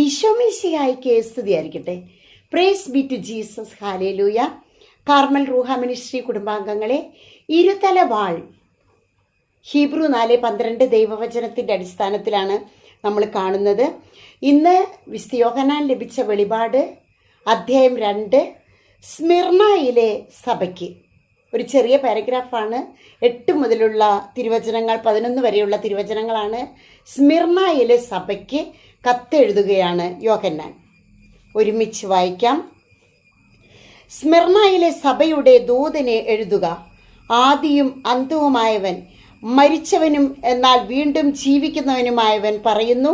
ഈശോമിശിഹായിക്ക് സ്തുതിയായിരിക്കട്ടെ. Praise be to Jesus. Hallelujah. Carmel Ruha ministry കുടുംബാംഗങ്ങളെ, ഇരുതല വാൾ ഹീബ്രു 4:12 ദൈവവചനത്തിൻ്റെ അടിസ്ഥാനത്തിലാണ് നമ്മൾ കാണുന്നത്. ഇന്ന് വിശുദ്ധ യോഹന്നാൻ ലഭിച്ച വെളിപാട് അധ്യായം 2 സ്മിർണയിലെ സഭയ്ക്ക് ഒരു ചെറിയ പാരഗ്രാഫാണ്. 8 മുതലുള്ള തിരുവചനങ്ങൾ 11 വരെയുള്ള തിരുവചനങ്ങളാണ്. സ്മിർണയിലെ സഭയ്ക്ക് കത്തെഴുതുകയാണ് യോഹന്നാൻ. ഒരുമിച്ച് വായിക്കാം. സ്മിർണയിലെ സഭയുടെ ദൂതനെ എഴുതുക. ആദിയും അന്തവുമായവൻ, മരിച്ചവനും എന്നാൽ വീണ്ടും ജീവിക്കുന്നവനുമായവൻ പറയുന്നു,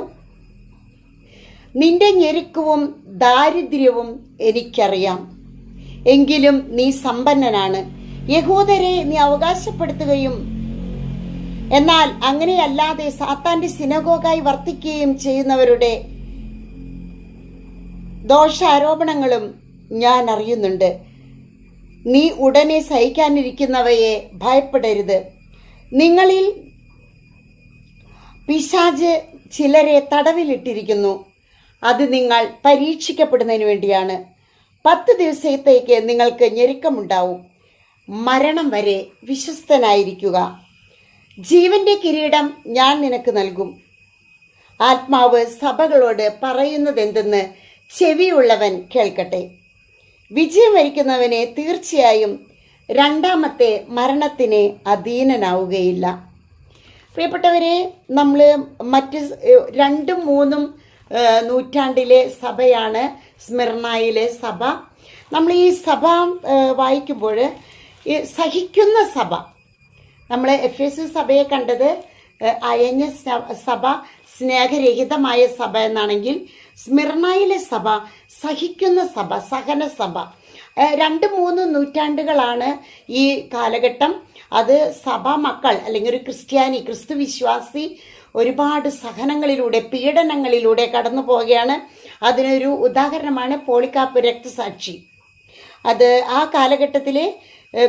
നിന്റെ ഞെരുക്കവും ദാരിദ്ര്യവും എനിക്കറിയാം. എങ്കിലും നീ സമ്പന്നനാണ്. യഹൂദരെ നീ അവകാശപ്പെടുത്തുകയും എന്നാൽ അങ്ങനെയല്ലാതെ സാത്താന്റെ സിനഗോഗായി വർത്തിക്കുകയും ചെയ്യുന്നവരുടെ ദോഷാരോപണങ്ങളും ഞാൻ അറിയുന്നുണ്ട്. നീ ഉടനെ സഹിക്കാനിരിക്കുന്നവയെ ഭയപ്പെടരുത്. നിങ്ങളിൽ പിശാച് ചിലരെ തടവിലിട്ടിരിക്കുന്നു. അത് നിങ്ങൾ പരീക്ഷിക്കപ്പെടുന്നതിന് വേണ്ടിയാണ്. 10 ദിവസത്തേക്ക് നിങ്ങൾക്ക് ഞെരുക്കമുണ്ടാവും. മരണം വരെ വിശ്വസ്തനായിരിക്കുക. ജീവന്റെ കിരീടം ഞാൻ നിനക്ക് നൽകും. ആത്മാവ് സഭകളോട് പറയുന്നതെന്തെന്ന് ചെവിയുള്ളവൻ കേൾക്കട്ടെ. വിജയം വരിക്കുന്നവനെ തീർച്ചയായും രണ്ടാമത്തെ മരണത്തിന് അധീനനാവുകയില്ല. പ്രിയപ്പെട്ടവരെ, നമ്മൾ മറ്റ് 2ഉം 3ഉം നൂറ്റാണ്ടിലെ സഭയാണ് സ്മിർണയിലെ സഭ. നമ്മൾ ഈ സഭ വായിക്കുമ്പോൾ സഹിക്കുന്ന സഭ, നമ്മൾ എഫേസ്യ സഭയെ കണ്ടത് അയഞ്ഞ സഭ, സ്നേഹരഹിതമായ സഭ എന്നാണെങ്കിൽ സ്മിർണയിലെ സഭ സഹിക്കുന്ന സഭ, സഹന സഭ. 2-3 നൂറ്റാണ്ടുകളാണ് ഈ കാലഘട്ടം. അത് സഭാ മക്കൾ അല്ലെങ്കിൽ ഒരു ക്രിസ്തു വിശ്വാസി ഒരുപാട് സഹനങ്ങളിലൂടെ, പീഡനങ്ങളിലൂടെ കടന്നു പോവുകയാണ്. അതിനൊരു ഉദാഹരണമാണ് പോളികാർപ്പ് രക്തസാക്ഷി. അത് ആ കാലഘട്ടത്തിലെ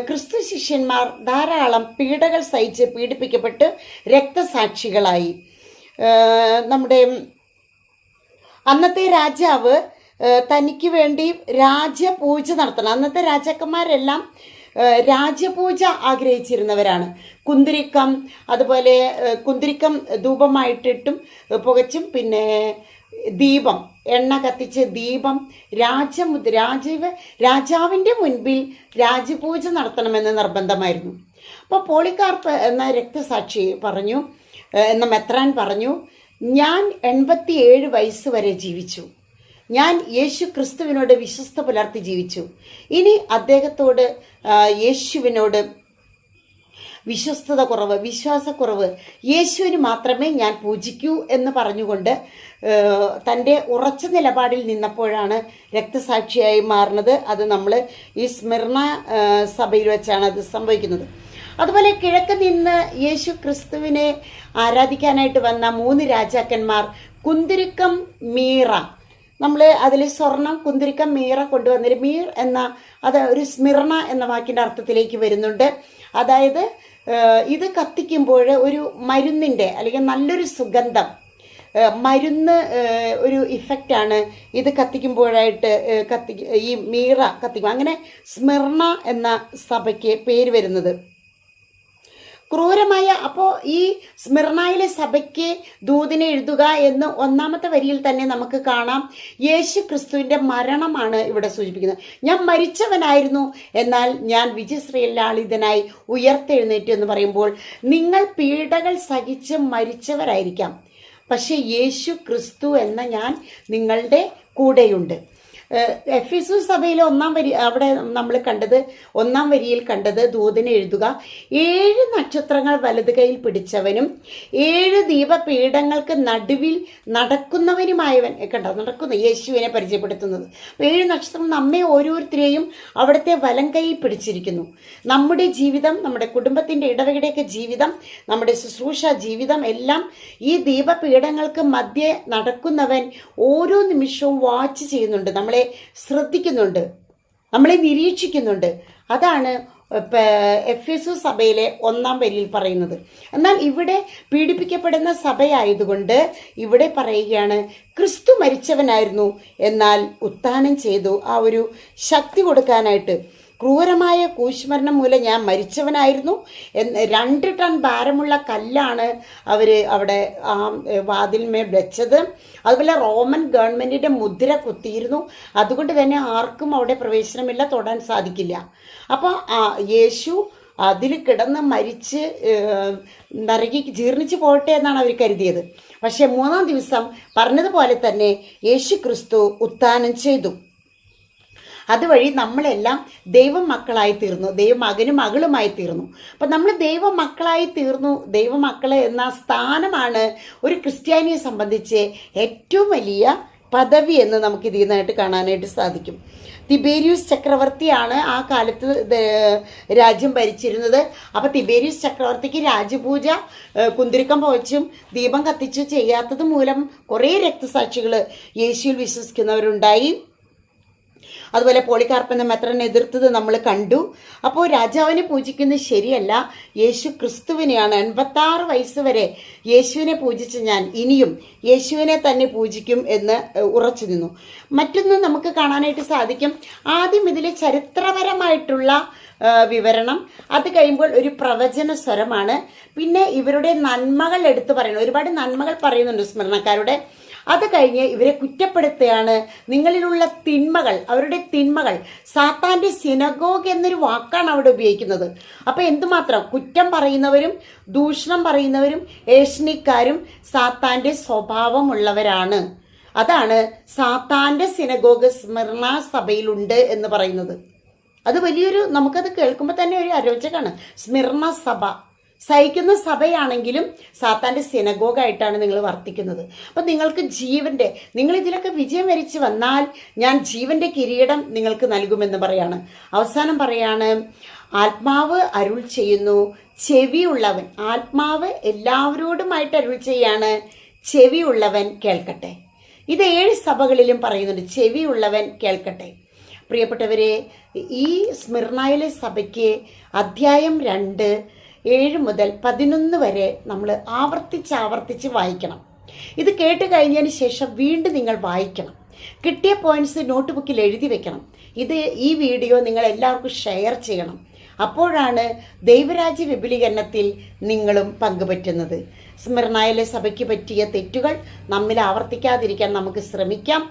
ക്രിസ്തു ശിഷ്യന്മാർ ധാരാളം പീഡകൾ സഹിച്ച് പീഡിപ്പിക്കപ്പെട്ട് രക്തസാക്ഷികളായി. നമ്മുടെ അന്നത്തെ രാജാവ് തനിക്ക് വേണ്ടി രാജപൂജ നടത്തണം. അന്നത്തെ രാജാക്കന്മാരെല്ലാം രാജപൂജ ആഗ്രഹിച്ചിരുന്നവരാണ്. കുന്തിരിക്കം, അതുപോലെ കുന്തിരിക്കം ധൂപമായിട്ടിട്ടും പുകച്ചും, പിന്നെ ദീപം, എണ്ണ കത്തിച്ച് ദീപം, രാജാവിൻ്റെ മുൻപിൽ രാജപൂജ നടത്തണമെന്ന് നിർബന്ധമായിരുന്നു. അപ്പോൾ പോളികാർപ്പ് എന്ന രക്തസാക്ഷി പറഞ്ഞു, എന്ന മെത്രാൻ പറഞ്ഞു, ഞാൻ 87 വയസ്സ് വരെ ജീവിച്ചു. ഞാൻ യേശു ക്രിസ്തുവിനോട് വിശ്വസ്ത പുലർത്തി ജീവിച്ചു. ഇനി അദ്ദേഹത്തോട്, യേശുവിനോട് വിശ്വസ്തത കുറവ്, വിശ്വാസക്കുറവ്, യേശുവിന് മാത്രമേ ഞാൻ പൂജിക്കൂ എന്ന് പറഞ്ഞുകൊണ്ട് തൻ്റെ ഉറച്ച നിലപാടിൽ നിന്നപ്പോഴാണ് രക്തസാക്ഷിയായി മാറുന്നത്. അത് നമ്മൾ ഈ സ്മിർണ സഭയിൽ വെച്ചാണ് അത് സംഭവിക്കുന്നത്. അതുപോലെ കിഴക്ക് നിന്ന് യേശു ക്രിസ്തുവിനെ ആരാധിക്കാനായിട്ട് വന്ന 3 രാജാക്കന്മാർ കുന്തിരിക്കം, മീറ, നമ്മൾ അതിൽ സ്വർണം, കുന്തിരിക്കം, മീറ കൊണ്ടുവന്നൊരു മീർ എന്ന അത് ഒരു സ്മിർണ എന്ന വാക്കിൻ്റെ അർത്ഥത്തിലേക്ക് വരുന്നുണ്ട്. അതായത് ഇത് കത്തിക്കുമ്പോൾ ഒരു മരുന്നിൻ്റെ അല്ലെങ്കിൽ നല്ലൊരു സുഗന്ധം, മരുന്ന് ഒരു ഇഫക്റ്റാണ് ഇത് കത്തിക്കുമ്പോഴായിട്ട് ഈ മീറ കത്തിക്കും. അങ്ങനെ സ്മിർണ എന്ന സഭയ്ക്ക് പേര് വരുന്നത്. ക്രൂരമായ, അപ്പോൾ ഈ സ്മിർണയിലെ സഭയ്ക്ക് ദൂതിനെ എഴുതുക എന്ന് 1ാമത്തെ വരിയിൽ തന്നെ നമുക്ക് കാണാം. യേശു ക്രിസ്തുവിൻ്റെ മരണമാണ് ഇവിടെ സൂചിപ്പിക്കുന്നത്. ഞാൻ മരിച്ചവനായിരുന്നു, എന്നാൽ ഞാൻ വിജയശ്രീലാളിതനായി ഉയർത്തെഴുന്നേറ്റു എന്ന് പറയുമ്പോൾ, നിങ്ങൾ പീഡകൾ സഹിച്ച് മരിച്ചവരായിരിക്കാം, പക്ഷേ യേശു ക്രിസ്തു എന്ന ഞാൻ നിങ്ങളുടെ കൂടെയുണ്ട്. എഫേസ്യ സഭയിലെ 1ാം വരി, അവിടെ നമ്മൾ കണ്ടത് 1ാം വരിയിൽ കണ്ടത്, ദൂതനെ എഴുതുക. 7 നക്ഷത്രങ്ങൾ വലത് കൈയിൽ പിടിച്ചവനും 7 ദീപപീഠങ്ങൾക്ക് നടുവിൽ നടക്കുന്നവനുമായവൻ. കണ്ടോ, നടക്കുന്ന യേശുവിനെ പരിചയപ്പെടുത്തുന്നത്. 7 നക്ഷത്രം നമ്മെ ഓരോരുത്തരെയും അവിടുത്തെ വലം കൈയിൽ പിടിച്ചിരിക്കുന്നു. നമ്മുടെ ജീവിതം, നമ്മുടെ കുടുംബത്തിൻ്റെ ഇടവകയുടെയൊക്കെ ജീവിതം, നമ്മുടെ ശുശ്രൂഷ ജീവിതം എല്ലാം ഈ ദീപപീഠങ്ങൾക്ക് മധ്യേ നടക്കുന്നവൻ ഓരോ നിമിഷവും വാച്ച് ചെയ്യുന്നുണ്ട്, നമ്മളെ ശ്രദ്ധിക്കുന്നുണ്ട്, നമ്മളെ നിരീക്ഷിക്കുന്നുണ്ട്. അതാണ് എഫെസോസ് സഭയിലെ 1-ാം വരിയിൽ പറയുന്നത്. എന്നാൽ ഇവിടെ പീഡിപ്പിക്കപ്പെടുന്ന സഭയായതുകൊണ്ട് ഇവിടെ പറയുകയാണ്, ക്രിസ്തു മരിച്ചവനായിരുന്നു എന്നാൽ ഉത്ഥാനം ചെയ്തു. ആ ഒരു ശക്തി കൊടുക്കാനായിട്ട്, ക്രൂരമായ കൂശ്മരണം മൂലം ഞാൻ മരിച്ചവനായിരുന്നു 2 ടൺ ഭാരമുള്ള കല്ലാണ് അവർ അവിടെ ആ വാതിൽമേൽ വെച്ചത്. അതുപോലെ റോമൻ ഗവൺമെൻറ്റിൻ്റെ മുദ്ര കുത്തിയിരുന്നു. അതുകൊണ്ട് തന്നെ ആർക്കും അവിടെ പ്രവേശനമില്ല, തൊടാൻ സാധിക്കില്ല. അപ്പോൾ യേശു അതിൽ കിടന്ന് മരിച്ച് നരകി ജീർണിച്ച് പോകട്ടെ എന്നാണ് അവർ കരുതിയത്. പക്ഷേ 3-ാം ദിവസം പറഞ്ഞതുപോലെ തന്നെ യേശു ക്രിസ്തു ഉത്ഥാനം ചെയ്തു. അതുവഴി നമ്മളെല്ലാം ദൈവമക്കളായി തീർന്നു, ദൈവമകനും മകളുമായി തീർന്നു. അപ്പം നമ്മൾ ദൈവമക്കളായി തീർന്നു. ദൈവമക്കൾ എന്ന സ്ഥാനമാണ് ഒരു ക്രിസ്ത്യാനിയെ സംബന്ധിച്ച് ഏറ്റവും വലിയ പദവി എന്ന് നമുക്ക് ഇതിൽ നിന്നായിട്ട് കാണാനായിട്ട് സാധിക്കും. തിബേരിയൂസ് ചക്രവർത്തിയാണ് ആ കാലത്ത് രാജ്യം ഭരിച്ചിരുന്നത്. അപ്പോൾ തിബേരിയൂസ് ചക്രവർത്തിക്ക് രാജപൂജ കുന്തിരിക്കം പോച്ചും ദീപം കത്തിച്ചു ചെയ്യാത്തത് മൂലം കുറേ രക്തസാക്ഷികൾ യേശുവിൽ വിശ്വസിക്കുന്നവരുണ്ടായി. അതുപോലെ പോളികാർപ്പ് എന്ന മെത്രനെ എതിർത്തത് നമ്മൾ കണ്ടു. അപ്പോൾ രാജാവിനെ പൂജിക്കുന്നത് ശരിയല്ല, യേശു ക്രിസ്തുവിനെയാണ്. 86 വയസ്സ് വരെ യേശുവിനെ പൂജിച്ച് ഞാൻ ഇനിയും യേശുവിനെ തന്നെ പൂജിക്കും എന്ന് ഉറച്ചു നിന്നു. മറ്റൊന്ന് നമുക്ക് കാണാനായിട്ട് സാധിക്കും, ആദ്യം ഇതിലെ ചരിത്രപരമായിട്ടുള്ള വിവരണം, അത് കഴിയുമ്പോൾ ഒരു പ്രവചന സ്വരമാണ്. പിന്നെ ഇവരുടെ നന്മകൾ എടുത്തു പറയുന്നു, ഒരുപാട് നന്മകൾ പറയുന്നുണ്ട് സ്മരണക്കാരുടെ. അത് കഴിഞ്ഞ് ഇവരെ കുറ്റപ്പെടുത്തുകയാണ്. നിങ്ങളിലുള്ള തിന്മകൾ, അവരുടെ തിന്മകൾ, സാത്താൻ്റെ സിനഗോഗ് എന്നൊരു വാക്കാണ് അവിടെ ഉപയോഗിക്കുന്നത്. അപ്പോൾ എന്തുമാത്രം കുറ്റം പറയുന്നവരും ദൂഷണം പറയുന്നവരും ഏഷണിക്കാരും സാത്താൻ്റെ സ്വഭാവമുള്ളവരാണ്. അതാണ് സാത്താൻ്റെ സിനഗോഗ് സ്മിർന സഭയിലുണ്ട് എന്ന് പറയുന്നത്. അത് വലിയൊരു, നമുക്കത് കേൾക്കുമ്പോൾ തന്നെ ഒരു അരോചകമാണ്. സ്മിർന സഭ സഹിക്കുന്ന സഭയാണെങ്കിലും സാത്താൻ്റെ സിനഗോഗായിട്ടാണ് നിങ്ങൾ വർത്തിക്കുന്നത്. അപ്പം നിങ്ങൾക്ക് നിങ്ങൾ ഇതിലൊക്കെ വിജയം വരിച്ച് വന്നാൽ ഞാൻ ജീവൻ്റെ കിരീടം നിങ്ങൾക്ക് നൽകുമെന്ന് പറയാണ്. അവസാനം പറയാണ്, ആത്മാവ് അരുൾ ചെയ്യുന്നു, ചെവിയുള്ളവൻ, ആത്മാവ് എല്ലാവരോടുമായിട്ട് അരുൾ ചെയ്യാണ്, ചെവിയുള്ളവൻ കേൾക്കട്ടെ. ഇത് 7 സഭകളിലും പറയുന്നുണ്ട്, ചെവിയുള്ളവൻ കേൾക്കട്ടെ. പ്രിയപ്പെട്ടവരെ, ഈ സ്മിർനായിലെ സഭയ്ക്ക് അധ്യായം 2 7 മുതൽ 11 വരെ നമ്മൾ ആവർത്തിച്ച് വായിക്കണം. ഇത് കേട്ട് കഴിഞ്ഞതിന് ശേഷം വീണ്ടും നിങ്ങൾ വായിക്കണം. കിട്ടിയ പോയിന്റ്സ് നോട്ട് ബുക്കിൽ എഴുതി വെക്കണം. ഈ വീഡിയോ നിങ്ങൾ എല്ലാവർക്കും ഷെയർ ചെയ്യണം. അപ്പോഴാണ് ദൈവരാജ്യ വിപുലീകരണത്തിൽ നിങ്ങളും പങ്കുപറ്റുന്നത്. സ്മിർനായിലെ സഭയ്ക്ക് പറ്റിയ തെറ്റുകൾ നമ്മിൽ ആവർത്തിക്കാതിരിക്കാൻ നമുക്ക് ശ്രമിക്കാം.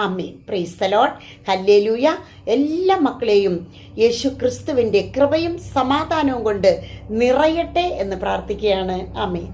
Amen. Praise the lord. Hallelujah. എല്ലാ മക്കളെയും യേശു ക്രിസ്തുവിൻ്റെ കൃപയും സമാധാനവും കൊണ്ട് നിറയട്ടെ എന്ന് പ്രാർത്ഥിക്കുകയാണ്. ആമേൻ.